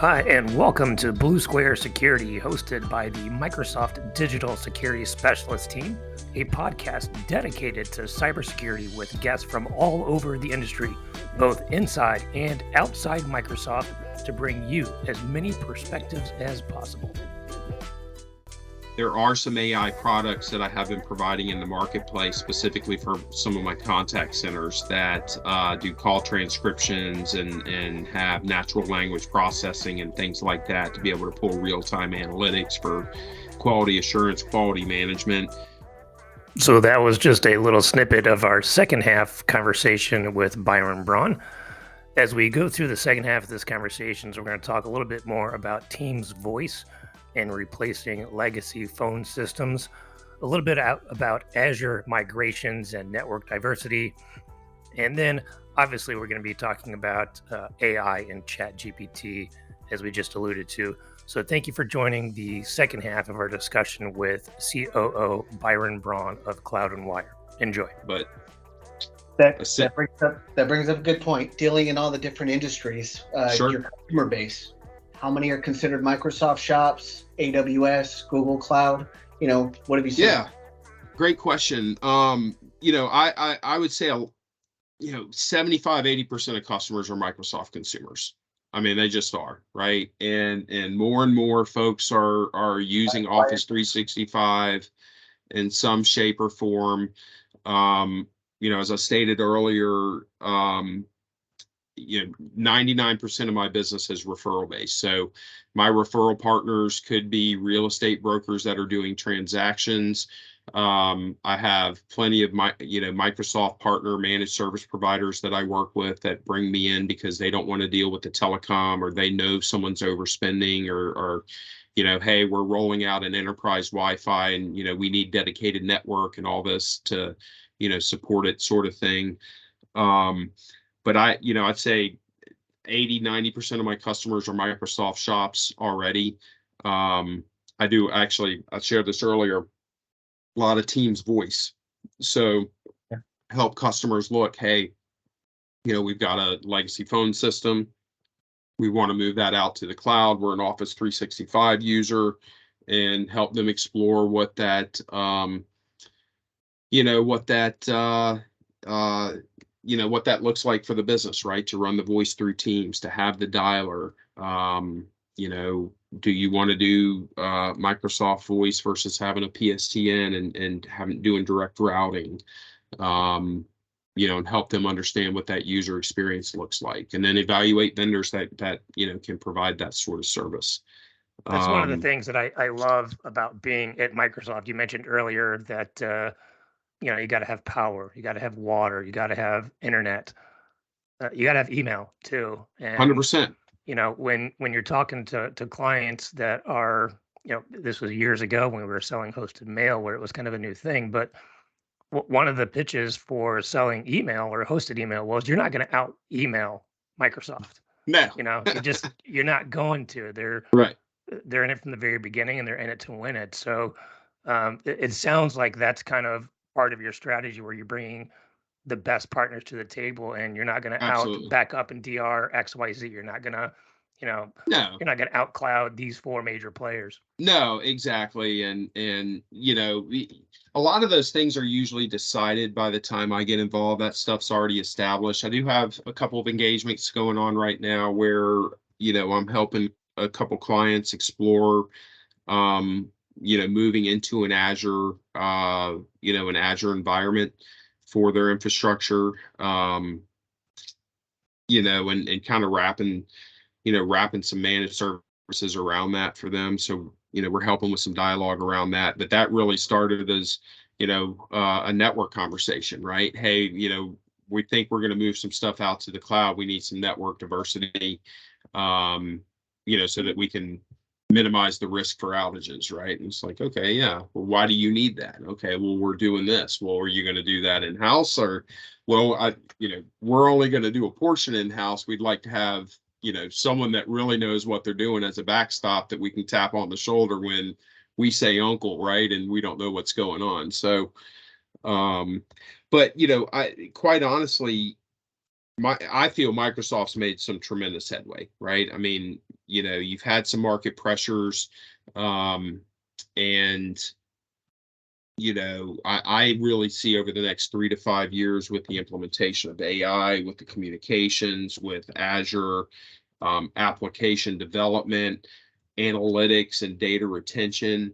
Hi, and welcome to Blue Square Security, hosted by the Microsoft Digital Security Specialist Team, a podcast dedicated to cybersecurity with guests from all over the industry, both inside and outside Microsoft, to bring you as many perspectives as possible. There are some AI products that I have been providing in the marketplace specifically for some of my contact centers that do call transcriptions and have natural language processing and things like that to be able to pull real-time analytics for quality assurance, quality management. So that was just a little snippet of our second half conversation with Byron Braun. As we go through the second half of this conversation, we're going to talk a little bit more about Teams voice and replacing legacy phone systems, a little bit about Azure migrations and network diversity, and then obviously we're going to be talking about AI and ChatGPT, as we just alluded to. So thank you for joining the second half of our discussion with COO Byron Braun of Cloud and Wire. Enjoy. But that brings up a good point. Dealing in all the different industries, Sure. Your customer base. How many are considered Microsoft shops, AWS, Google Cloud? What have you seen? Yeah, great question. I would say 75-80% of customers are Microsoft consumers. I mean, they just are, right? And more folks are using Office 365 in some shape or form. As I stated earlier, 99% of my business is referral based. So my referral partners could be real estate brokers that are doing transactions. I have plenty of Microsoft partner managed service providers that I work with that bring me in because they don't want to deal with the telecom, or they know someone's overspending, or hey, we're rolling out an enterprise Wi-Fi and we need dedicated network and all this to support it, sort of thing. But I'd say 80-90% of my customers are Microsoft shops already. I shared this earlier, a lot of Teams voice. So help customers look, hey, we've got a legacy phone system. We want to move that out to the cloud. We're an Office 365 user, and help them explore what that what that looks like for the business, right? To run the voice through Teams, to have the dialer. Do you want to do Microsoft Voice versus having a PSTN and doing direct routing? And help them understand what that user experience looks like, and then evaluate vendors that can provide that sort of service. That's one of the things that I love about being at Microsoft. You mentioned earlier that you got to have power, you got to have water, you got to have internet, you got to have email too. And 100%. When you're talking to clients that are, this was years ago when we were selling hosted mail, where it was kind of a new thing, but one of the pitches for selling email or hosted email was, you're not going to out email Microsoft. No. You're not going to. Right. They're in it from the very beginning, and they're in it to win it. So it sounds like that's kind of part of your strategy, where you're bringing the best partners to the table, and you're not going to back up and DR XYZ. You're not going to, No. You're not going to out cloud these four major players. No, exactly. And a lot of those things are usually decided by the time I get involved. That stuff's already established. I do have a couple of engagements going on right now where, I'm helping a couple clients explore, moving into an Azure, an Azure environment for their infrastructure, and kind of wrapping some managed services around that for them. So, we're helping with some dialogue around that. But that really started as, a network conversation, right? Hey, we think we're going to move some stuff out to the cloud. We need some network diversity, so that we can minimize the risk for outages, right? And it's like, okay, yeah, well, why do you need that? Okay, well, we're doing this. Well, are you going to do that in-house? Or, well, we're only going to do a portion in-house. We'd like to have, someone that really knows what they're doing as a backstop that we can tap on the shoulder when we say uncle, right? And we don't know what's going on. So, but, I quite honestly, I feel Microsoft's made some tremendous headway, right? I mean, you've had some market pressures, and I really see over the next 3 to 5 years with the implementation of AI, with the communications, with Azure, application development, analytics, and data retention.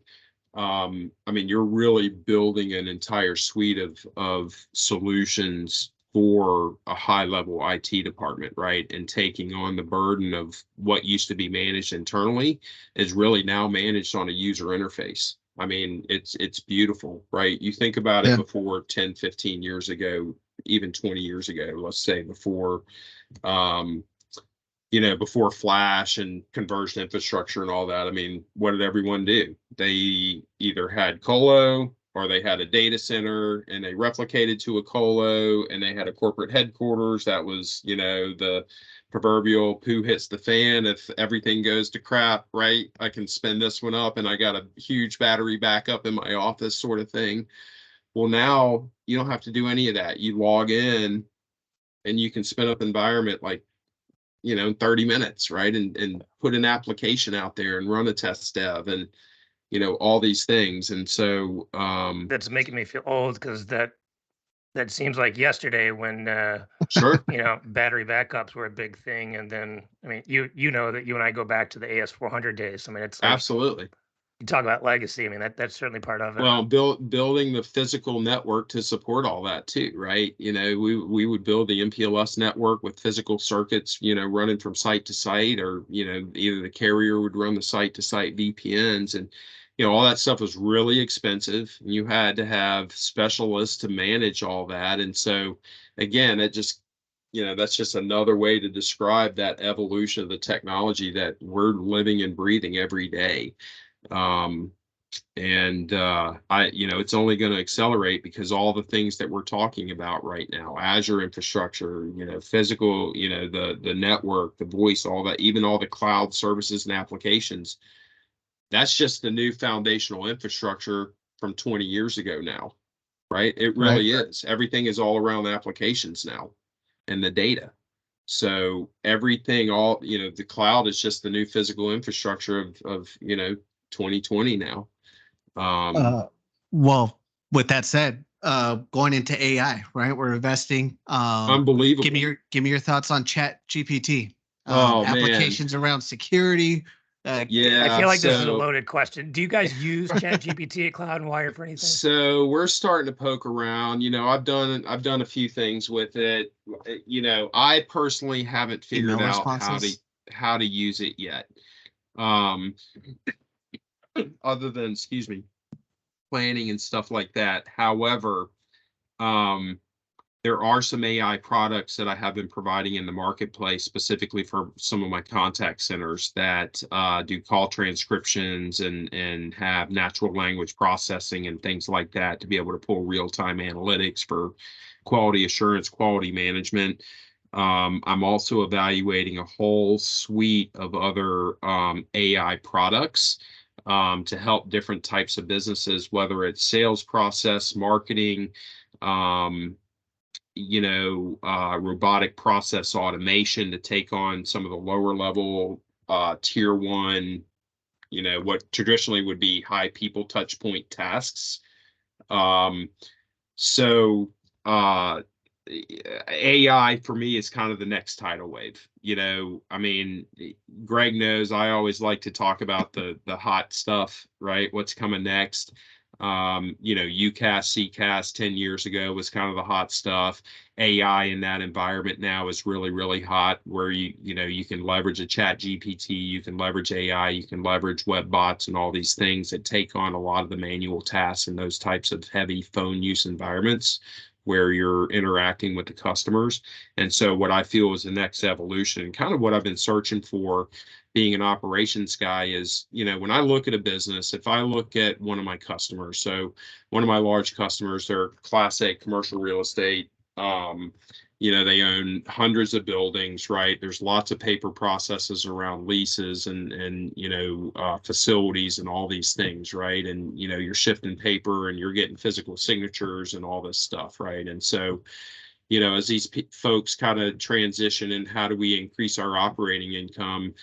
I mean, you're really building an entire suite of solutions for a high level IT department, right? And taking on the burden of what used to be managed internally is really now managed on a user interface. I mean, it's beautiful, right? You think about it Yeah. before 10, 15 years ago, even 20 years ago, let's say before um, before Flash and converged infrastructure and all that. I mean, what did everyone do? They either had colo or they had a data center and they replicated to a colo and they had a corporate headquarters. That was, the proverbial poo hits the fan if everything goes to crap, right? I can spin this one up and I got a huge battery backup in my office sort of thing. Well, now you don't have to do any of that. You log in and you can spin up environment like 30 minutes, right? And put an application out there and run a test dev and, all these things. And so, That's making me feel old because that seems like yesterday when sure, battery backups were a big thing. And then I mean, you know that you and I go back to the AS400 days. I mean, it's like absolutely. you talk about legacy. I mean, that's certainly part of it. Well, building the physical network to support all that too, right? We would build the MPLS network with physical circuits, running from site to site, or either the carrier would run the site to site VPNs, and all that stuff was really expensive. You had to have specialists to manage all that, and so again, it just that's just another way to describe that evolution of the technology that we're living and breathing every day. And it's only going to accelerate because all the things that we're talking about right now, Azure infrastructure, physical, the network, the voice, all that, even all the cloud services and applications, that's just the new foundational infrastructure from 20 years ago now, right? It really is. Everything is all around applications now and the data. So everything, the cloud is just the new physical infrastructure of 2020 now. Well, with that said, going into AI, right? We're investing. Unbelievable. Give me your thoughts on Chat GPT. Oh, Applications around security. Yeah, I feel like this is a loaded question. Do you guys use Chat GPT at Cloud and Wire for anything? So we're starting to poke around. I've done a few things with it. I personally haven't figured out how to use it yet. Other than, excuse me, planning and stuff like that. However, there are some AI products that I have been providing in the marketplace, specifically for some of my contact centers that do call transcriptions and have natural language processing and things like that to be able to pull real-time analytics for quality assurance, quality management. I'm also evaluating a whole suite of other AI products to help different types of businesses, whether it's sales process, marketing, robotic process automation to take on some of the lower level tier one, what traditionally would be high people touch point tasks. So AI for me is kind of the next tidal wave. I mean, Greg knows I always like to talk about the hot stuff, right? What's coming next. UCaaS, CCaaS 10 years ago was kind of the hot stuff. AI in that environment now is really, really hot, where you can leverage a Chat GPT, you can leverage AI, you can leverage web bots and all these things that take on a lot of the manual tasks in those types of heavy phone use environments where you're interacting with the customers. And so what I feel is the next evolution, kind of what I've been searching for being an operations guy is, when I look at a business, if I look at one of my customers, so one of my large customers, they're Class A commercial real estate. They own hundreds of buildings, right? There's lots of paper processes around leases and facilities and all these things, right? And, you're shifting paper and you're getting physical signatures and all this stuff, right? And so, you know, as these folks kind of transition and how do we increase our operating income,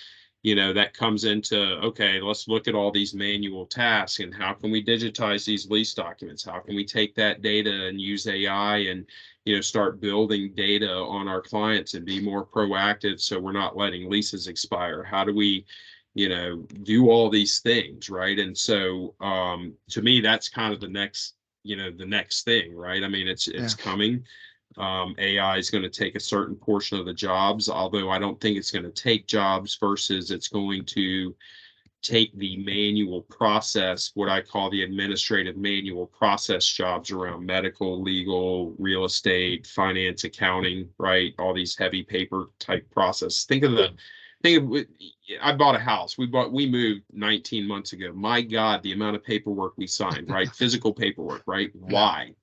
you know, that comes into, okay, let's look at all these manual tasks and how can we digitize these lease documents? How can we take that data and use AI and, you know, start building data on our clients and be more proactive so we're not letting leases expire? How do we, you know, do all these things, right? And so to me, that's kind of the next, you know, the next thing, right? I mean, it's coming. AI is going to take a certain portion of the jobs, although I don't think it's going to take jobs versus it's going to take the manual process, what I call the administrative manual process jobs around medical, legal, real estate, finance, accounting, right? All these heavy paper type process. Think of I bought a house. We moved 19 months ago. My God, the amount of paperwork we signed, right? Physical paperwork, right? Why?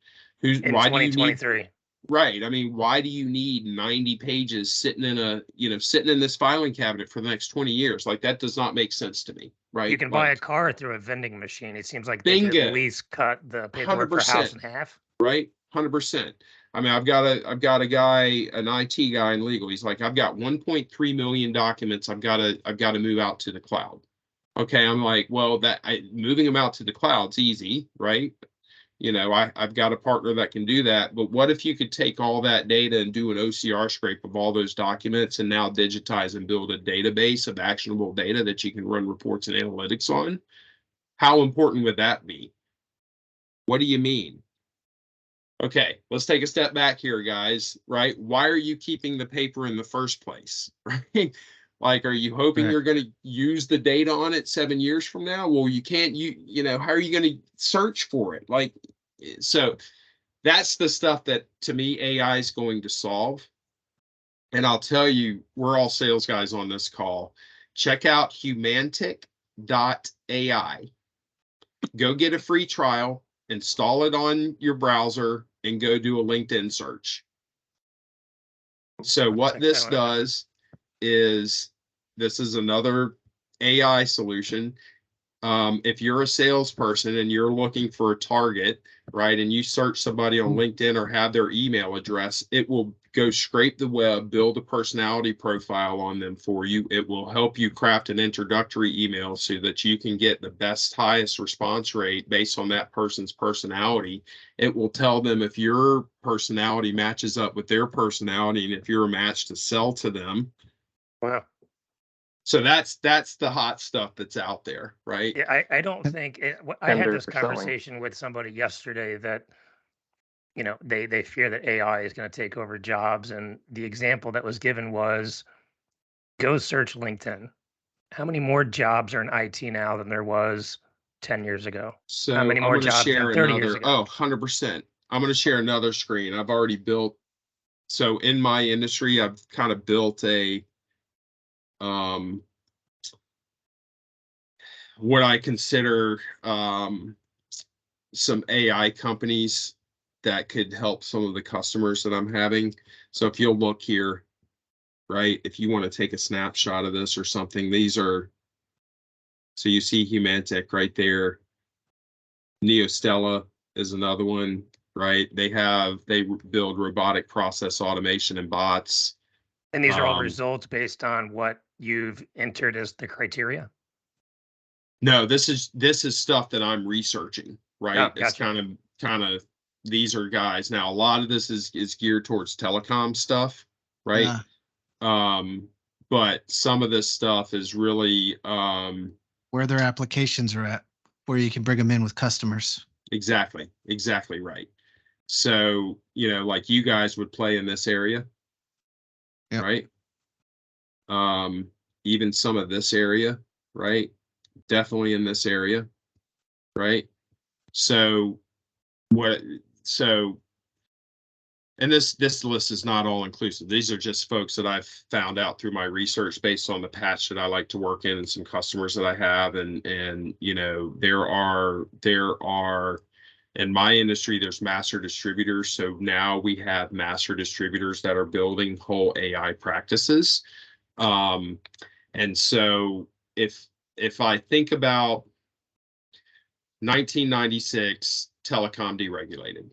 Why do you need 2023? Right. I mean, why do you need 90 pages sitting in this filing cabinet for the next 20 years? Like that does not make sense to me, right? You can buy a car through a vending machine. It seems like they could bingo, at least cut the paperwork for a house in half. right? 100%. I mean, I've got a guy, an IT guy in legal. He's like, I've got 1.3 million documents. I've got to move out to the cloud. Okay, I'm like, well, moving them out to the cloud's easy, right? You know, I've got a partner that can do that, but what if you could take all that data and do an OCR scrape of all those documents and now digitize and build a database of actionable data that you can run reports and analytics on? How important would that be? What do you mean? Okay, let's take a step back here, guys, right? Why are you keeping the paper in the first place, right? Like, are you hoping you're going to use the data on it 7 years from now? Well, you can't, you know, how are you going to search for it? Like, so that's the stuff that to me, AI is going to solve. And I'll tell you, we're all sales guys on this call. Check out Humantic.AI. Go get a free trial, install it on your browser, and go do a LinkedIn search. So what this does is, this is another AI solution. If you're a salesperson and you're looking for a target, right, and you search somebody on LinkedIn or have their email address, it will go scrape the web, build a personality profile on them for you. It will help you craft an introductory email so that you can get the best, highest response rate based on that person's personality. It will tell them if your personality matches up with their personality and if you're a match to sell to them. Wow. So that's the hot stuff that's out there, right? Yeah, I don't think I had this conversation with somebody yesterday that, you know, they fear that AI is going to take over jobs, and the example that was given was go search LinkedIn. How many more jobs are in IT now than there was 10 years ago? So how many more jobs than 30 years ago? 100%. I'm going to share another screen. I've already built. So in my industry, I've kind of built a what I consider some AI companies that could help some of the customers that I'm having. So if you'll look here, right, if you want to take a snapshot of this or something, these are, so you see Humantic right there. Neostella is another one, right? They build robotic process automation and bots. And these are all results based on what you've entered as the criteria? No, this is stuff that I'm researching, right? Oh, gotcha. It's kind of these are guys. Now a lot of this is geared towards telecom stuff, right? But some of this stuff is really where their applications are at, where you can bring them in with customers. Exactly right. So, you know, like you guys would play in this area, yep. Right? Even some of this area, right? Definitely in this area, right? So and this list is not all inclusive. These are just folks that I've found out through my research based on the patch that I like to work in and some customers that I have. And you know, there are in my industry, there's master distributors. So now we have master distributors that are building whole AI practices. And so if I think about 1996, telecom deregulated,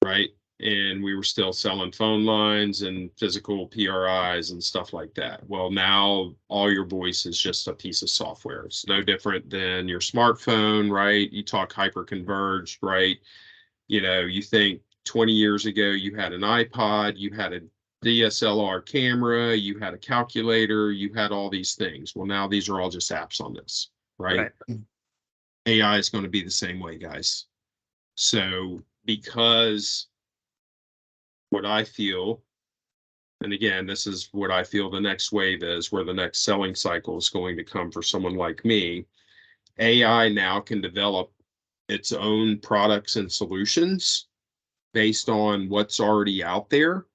right? and we were still selling phone lines and physical PRIs and stuff like that. Well, now all your voice is just a piece of software. It's no different than your smartphone, right? You talk hyper-converged, right? You think 20 years ago, you had an iPod, you had a DSLR camera, you had a calculator, you had all these things. Well, now these are all just apps on this, right? AI is going to be the same way, guys. So because what I feel, and again, this is what I feel the next wave is, where the next selling cycle is going to come for someone like me, AI now can develop its own products and solutions based on what's already out there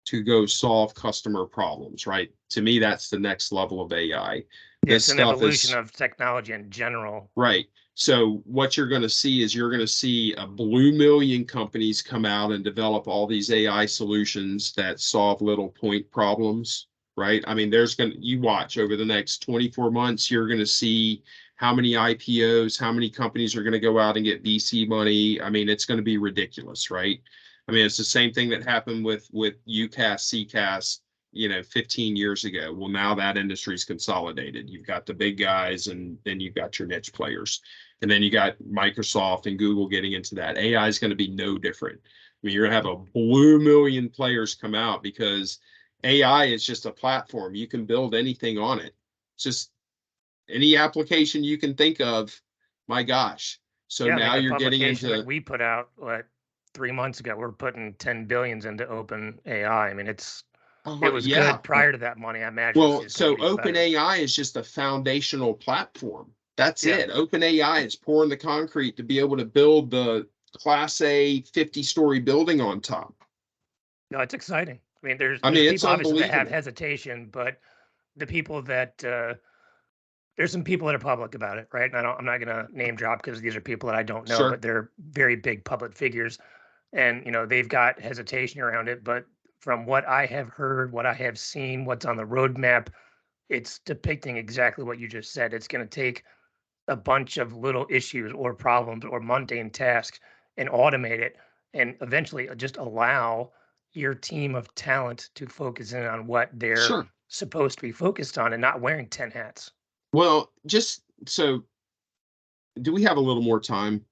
to go solve customer problems, right? To me, that's the next level of AI. Yeah, This it's an stuff evolution is of technology in general. right. So what you're going to see is you're going to see a blue million companies come out and develop all these AI solutions that solve little point problems, right? I mean, you watch over the next 24 months, you're going to see how many IPOs, how many companies are going to go out and get VC money. I mean, it's going to be ridiculous, right? I mean, it's the same thing that happened with UCaaS, CCaaS, 15 years ago. Well, now that industry's consolidated. You've got the big guys, and then you've got your niche players. And then you got Microsoft and Google getting into that. AI is going to be no different. I mean, you're going to have a blue million players come out because AI is just a platform. You can build anything on it. It's just any application you can think of. My gosh. So Yeah, now the you're getting publication into that we put out 3 months ago. We're putting 10 billions into open AI. I mean, it was yeah. good prior to that money. I imagine. Well, so OpenAI is just a foundational platform. That's it. OpenAI is pouring the concrete to be able to build the Class A 50-story building on top. No, it's exciting. I mean, there's it's people obviously that have unbelievable. hesitation, but the people that there's some people that are public about it, right? And I'm not going to name drop because these are people that I don't know, Sure. but they're very big public figures, and they've got hesitation around it. But from what I have heard, what I have seen, what's on the roadmap, it's depicting exactly what you just said. It's going to take a bunch of little issues or problems or mundane tasks and automate it, and eventually just allow your team of talent to focus in on what they're supposed to be focused on and not wearing 10 hats. Well, just so, do we have a little more time?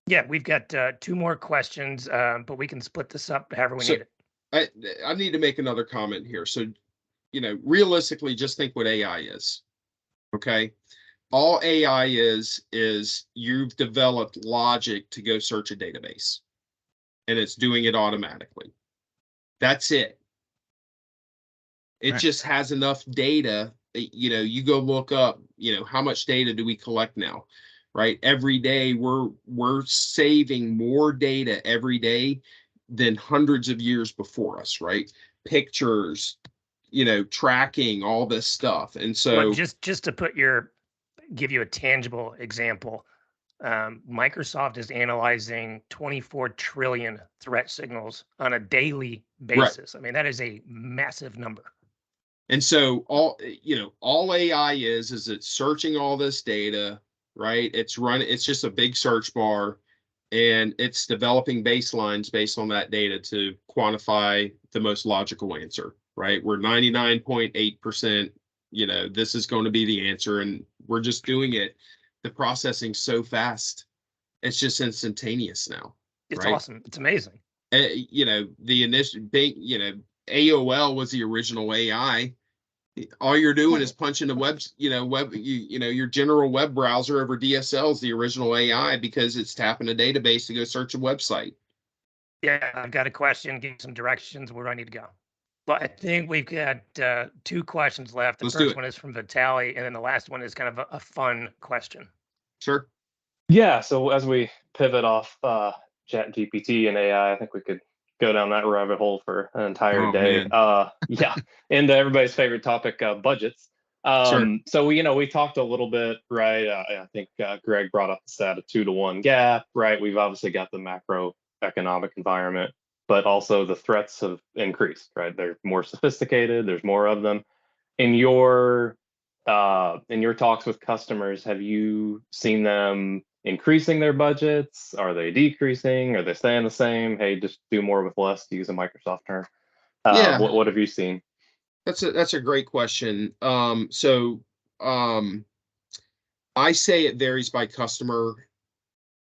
Yeah, we've got 2 more questions, but we can split this up however we need it. I need to make another comment here. So, realistically, just think what AI is. Okay. All AI is you've developed logic to go search a database, and it's doing it automatically. That's it. It just has enough data. You go look up, how much data do we collect now, right? Every day we're saving more data every day than hundreds of years before us, right? Pictures, tracking, all this stuff. And so just to give you a tangible example, Microsoft is analyzing 24 trillion threat signals on a daily basis. Right. I mean, that is a massive number. And so all AI is it's searching all this data, right? It's just a big search bar, and it's developing baselines based on that data to quantify the most logical answer, right? We're 99.8%, this is going to be the answer, and we're just doing it. The processing so fast, it's just instantaneous now. It's awesome. It's amazing. The initial big, AOL was the original AI. All you're doing is punching the your general web browser over DSL is the original AI, because it's tapping a database to go search a website. Yeah, I've got a question. Give some directions where I need to go. Well, I think we've got 2 questions left. The first one is from Vitaly, and then the last one is kind of a fun question. Sure. Yeah. So as we pivot off ChatGPT and AI, I think we could go down that rabbit hole for an entire day. Yeah. And everybody's favorite topic, budgets. Sure. So we talked a little bit, right? I think Greg brought up the stat of 2-to-1 gap, right? We've obviously got the macroeconomic environment, but also the threats have increased, right? They're more sophisticated. There's more of them. In your talks with customers, have you seen them increasing their budgets? Are they decreasing? Are they staying the same? Hey, just do more with less, to use a Microsoft term. Yeah. What have you seen? That's a great question. I say it varies by customer,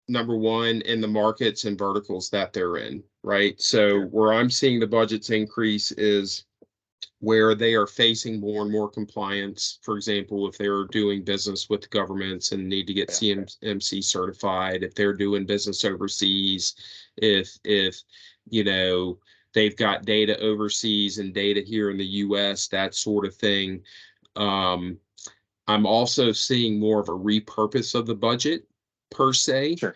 number one, in the markets and verticals that they're in, right? So Sure. where I'm seeing the budgets increase is where they are facing more and more compliance. For example, if they're doing business with governments and need to get CMMC certified, if they're doing business overseas, if you know they've got data overseas and data here in the US, that sort of thing. I'm also seeing more of a repurpose of the budget per se, Sure.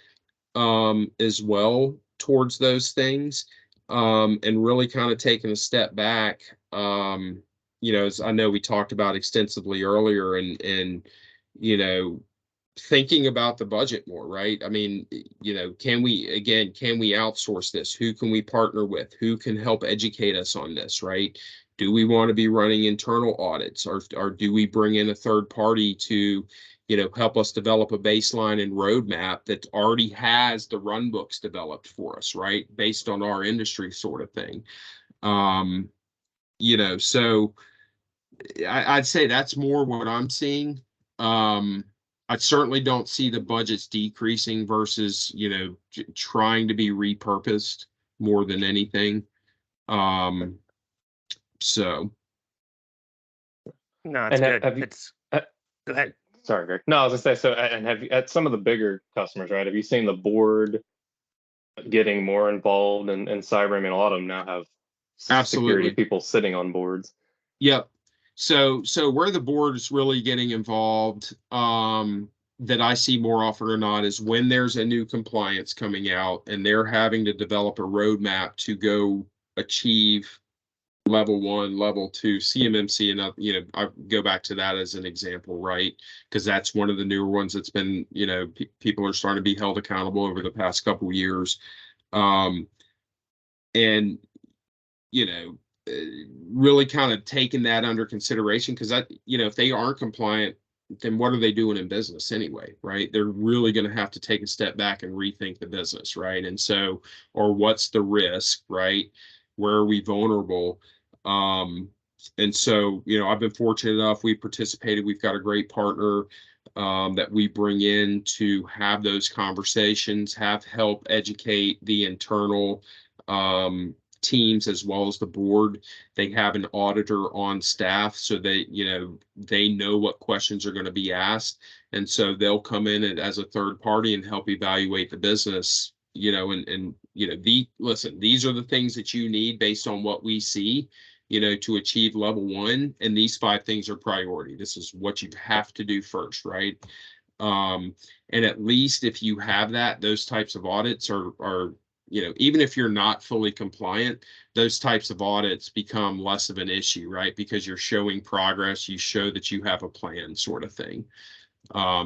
as well towards those things, and really kind of taking a step back. As I know we talked about extensively earlier, and thinking about the budget more, right? I mean, can we outsource this? Who can we partner with? Who can help educate us on this, right? Do we want to be running internal audits, or do we bring in a third party to, help us develop a baseline and roadmap that already has the run books developed for us, right? Based on our industry sort of thing. So I'd say that's more what I'm seeing. I certainly don't see the budgets decreasing versus, trying to be repurposed more than anything. So. No, it's good. Have you, Go ahead. Sorry, Greg. No, I was gonna say, so, and have you, at some of the bigger customers, right? Have you seen the board getting more involved in cyber? I mean, a lot of them now have security people sitting on boards. Yep. So where the board is really getting involved, that I see more often or not, is when there's a new compliance coming out and they're having to develop a roadmap to go achieve level 1, level 2 CMMC, and I go back to that as an example, right? Because that's one of the newer ones that's been, people are starting to be held accountable over the past couple of years. And really kind of taking that under consideration, because that, if they aren't compliant, then what are they doing in business anyway, right? They're really going to have to take a step back and rethink the business, right? And so, or what's the risk, right? Where are we vulnerable? And so, I've been fortunate enough, we participated, we've got a great partner that we bring in to have those conversations, have help educate the internal teams as well as the board. They have an auditor on staff, so they know what questions are going to be asked, and so they'll come in as a third party and help evaluate the business. Listen, these are the things that you need based on what we see, to achieve level 1, and these 5 things are priority. This is what you have to do first, right? And at least if you have those types of audits are even if you're not fully compliant, those types of audits become less of an issue, right? Because you're showing progress, you show that you have a plan, sort of thing.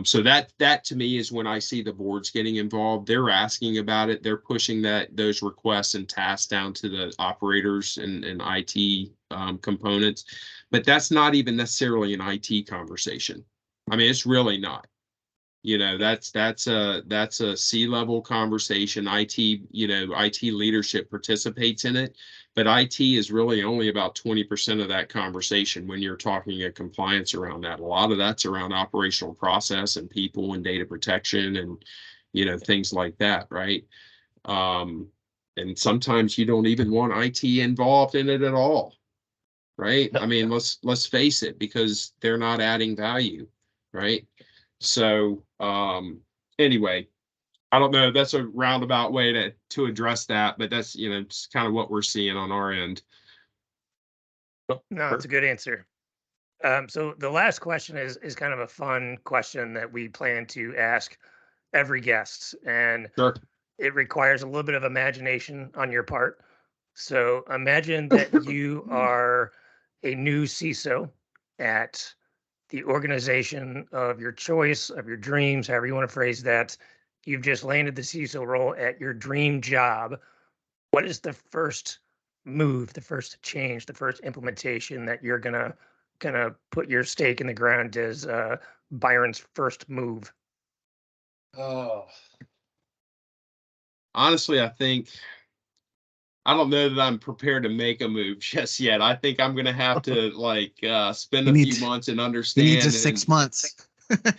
So that to me is when I see the boards getting involved. They're asking about it. They're pushing those requests and tasks down to the operators and IT components. But that's not even necessarily an IT conversation. I mean, it's really not. That's a C-level conversation. IT leadership participates in it, but IT is really only about 20% of that conversation when you're talking a compliance around that. A lot of that's around operational process and people and data protection and things like that, right? And sometimes you don't even want IT involved in it at all, right? I mean, let's face it, because they're not adding value, right? So anyway, I don't know. That's a roundabout way to address that, but that's just kind of what we're seeing on our end. No, it's a good answer. So the last question is kind of a fun question that we plan to ask every guest, and Sure. it requires a little bit of imagination on your part. So imagine that you are a new CISO at the organization of your choice, of your dreams, however you want to phrase that. You've just landed the CISO role at your dream job. What is the first move, the first change, the first implementation that you're gonna put your stake in the ground as Byron's first move? Oh, honestly, I don't know that I'm prepared to make a move just yet. I think I'm gonna have to spend You a need few to- months and He understand. needs just 6 months.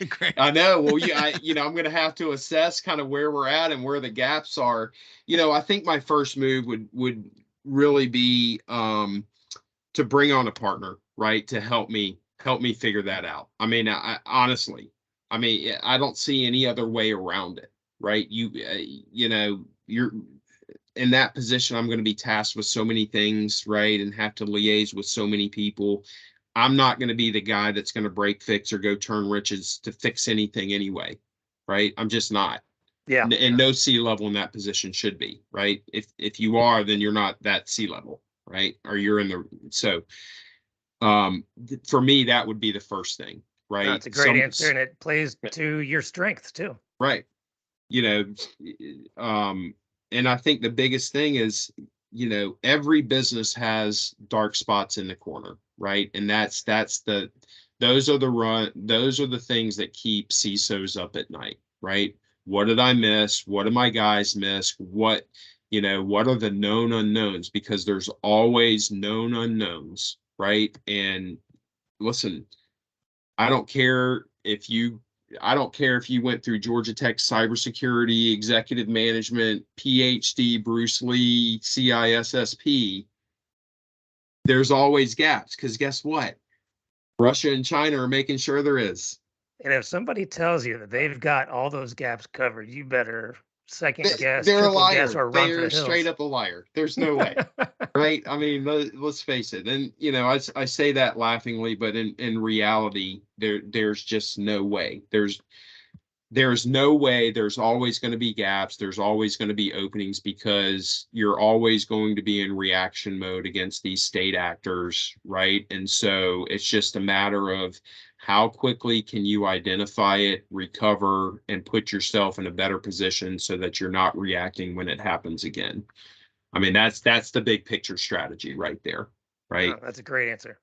Great. I know. Well, I'm going to have to assess kind of where we're at and where the gaps are. I think my first move would really be to bring on a partner, right, to help me figure that out. I mean, I honestly, I don't see any other way around it, right? You're in that position. I'm going to be tasked with so many things, right, and have to liaise with so many people. I'm not going to be the guy that's going to break, fix, or go turn riches to fix anything anyway, right? I'm just not. Yeah. And no C-level in that position should be, right? If you are, then you're not that C-level, right? Or you're in the for me, that would be the first thing, right? That's a great answer, and it plays to your strengths too. Right. And I think the biggest thing is, every business has dark spots in the corner, right? And those are the things that keep CISOs up at night, right? What did I miss? What did my guys miss? What are the known unknowns? Because there's always known unknowns, right? And listen, I don't care if you went through Georgia Tech cybersecurity, executive management, PhD, Bruce Lee, CISSP. There's always gaps because guess what? Russia and China are making sure there is. And if somebody tells you that they've got all those gaps covered, you better second guess, They're a triple liar. guess, or run for They're the hills. straight up a liar. There's no way. Right? I mean, let's face it. And I say that laughingly, but in reality, there's just no way. There's no way. There's always going to be gaps. There's always going to be openings because you're always going to be in reaction mode against these state actors, right? And so it's just a matter of how quickly can you identify it, recover, and put yourself in a better position so that you're not reacting when it happens again. I mean, that's the big picture strategy right there, right? Oh, that's a great answer.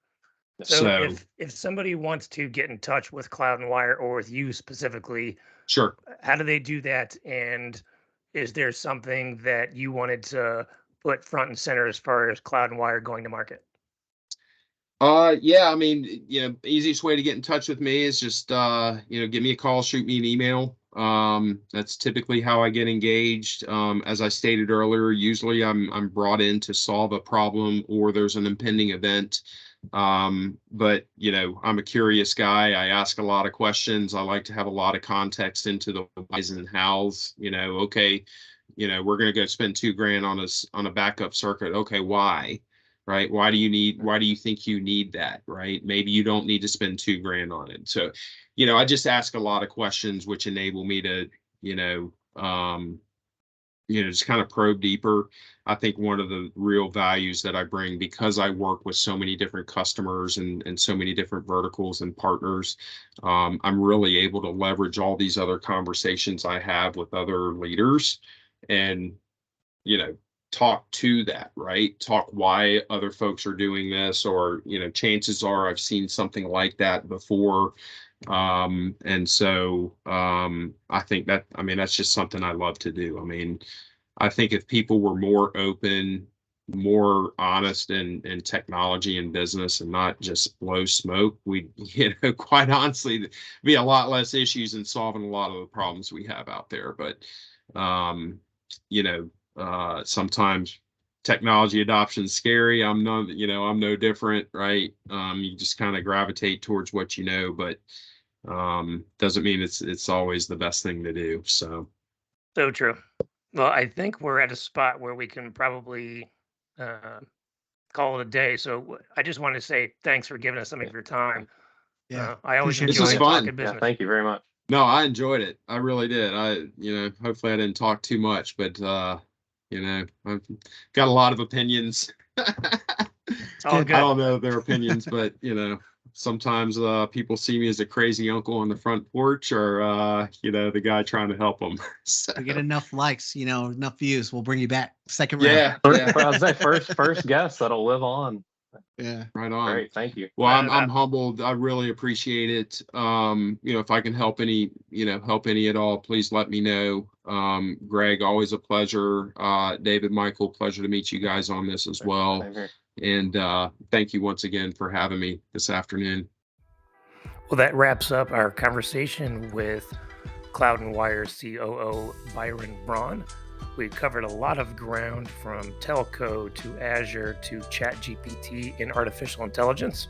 So if somebody wants to get in touch with Cloud and Wire or with you specifically, sure. How do they do that? And is there something that you wanted to put front and center as far as Cloud and Wire going to market? Yeah, I mean, easiest way to get in touch with me is just, give me a call, shoot me an email. That's typically how I get engaged. As I stated earlier, usually I'm brought in to solve a problem or there's an impending event. But I'm a curious guy. I ask a lot of questions. I like to have a lot of context into the whys and hows. Okay, we're going to go spend $2,000 on a backup circuit. Okay, why? Right? Why do you think you need that? Right? Maybe you don't need to spend $2,000 on it. So, I just ask a lot of questions, which enable me to, just kind of probe deeper. I think one of the real values that I bring, because I work with so many different customers and so many different verticals and partners, I'm really able to leverage all these other conversations I have with other leaders and, talk to that, right? Talk why other folks are doing this, or, chances are I've seen something like that before. And so I think that's just something I love to do. I mean, I think if people were more open, more honest in technology and business and not just blow smoke, we, quite honestly, be a lot less issues in solving a lot of the problems we have out there. But, sometimes technology adoption is scary. I'm no different, right? You just kind of gravitate towards what but doesn't mean it's always the best thing to do. So true. Well, I think we're at a spot where we can probably call it a day. So I just want to say thanks for giving us some of your time. Yeah, I always appreciate This enjoy was fun. talking business. Yeah, thank you very much. No, I enjoyed it. I really did. Hopefully I didn't talk too much, but I've got a lot of opinions. All I good. don't know their opinions, but sometimes people see me as a crazy uncle on the front porch, or the guy trying to help them. So, We get enough likes, enough views. We'll bring you back. Second round. yeah, Well, I was say first guest that'll live on Yeah. Right on. Great, thank you. Well, I'm humbled. I really appreciate it. If I can help any at all, please let me know. Greg, always a pleasure. David, Michael, pleasure to meet you guys on this as well. Same here. And thank you once again for having me this afternoon. Well, that wraps up our conversation with Cloud and Wire COO Byron Braun. We covered a lot of ground from telco to Azure to ChatGPT and artificial intelligence.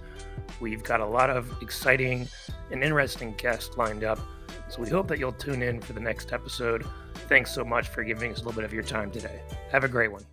We've got a lot of exciting and interesting guests lined up, so we hope that you'll tune in for the next episode. Thanks so much for giving us a little bit of your time today. Have a great one.